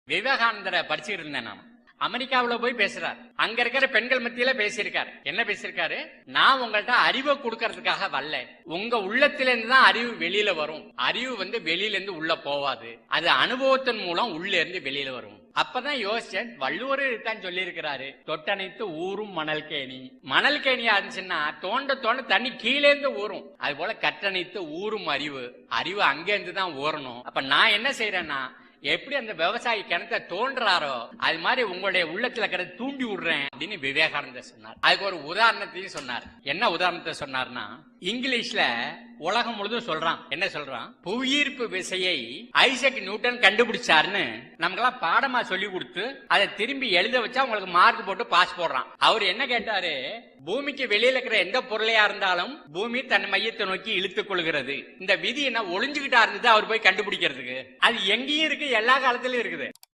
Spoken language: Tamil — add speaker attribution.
Speaker 1: விவேகானந்தரை படிச்சுட்டு இருந்தேன் நான். அமெரிக்காவுல போய் பேசுறாரு. அங்க இருக்கிற பெண்கள் மத்தியில பேசியிருக்காரு. என்ன பேசியிருக்காரு? நான் உங்கள்ட்ட அறிவை கொடுக்கறதுக்காக வரல. உங்க உள்ளத்தில இருந்து தான் அறிவு வெளியில வரும். அறிவு வெளியில இருந்து உள்ள போவாது. அது அனுபவத்தின் மூலம் உள்ள இருந்து வெளியில வரும். அப்பதான் யோசிச்சேன், வள்ளுவர் தான் சொல்லி இருக்கிறாரு, தொட்டனைத்து ஊரும் மணல் கேணி. மணல் கேணியா இருந்துச்சுன்னா தோண்ட தோண்ட தண்ணி கீழே இருந்து ஊறும். அது போல கற்றணைத்து ஊரும் அறிவு. அறிவு அங்க இருந்து தான் ஊறணும். அப்ப நான் என்ன செய்யறேன்னா, எப்படி அந்த விவசாயி கிணத்தை தோன்றாரோ அது மாதிரி உங்களுடைய உள்ளத்துல இருக்கிறத தூண்டி விடுறேன் அப்படின்னு விவேகானந்தர் சொன்னார். அதுக்கு ஒரு உதாரணத்தையும் சொன்னார். என்ன உதாரணத்தை சொன்னார்னா, இங்கிலீஷ்ல உலகம் முழுதும் சொல்றான். என்ன சொல்றான்? புவியீர்ப்பு விசையை ஐசக் நியூட்டன் கண்டுபிடிச்சாருன்னு நமக்கெல்லாம் பாடமா சொல்லி கொடுத்து அதை திரும்பி எழுத வச்சா உங்களுக்கு மார்க் போட்டு பாஸ் போடுறான். அவர் என்ன கேட்டாரு? பூமிக்கு வெளியில இருக்கிற எந்த பொருளையா இருந்தாலும் பூமி தன் மையத்தை நோக்கி இழுத்துக் கொள்கிறது. இந்த விதி என்ன ஒளிஞ்சுகிட்டா இருந்தது அவர் போய் கண்டுபிடிக்கிறதுக்கு? அது எங்கேயும் இருக்கு, எல்லா காலத்திலயும் இருக்குது.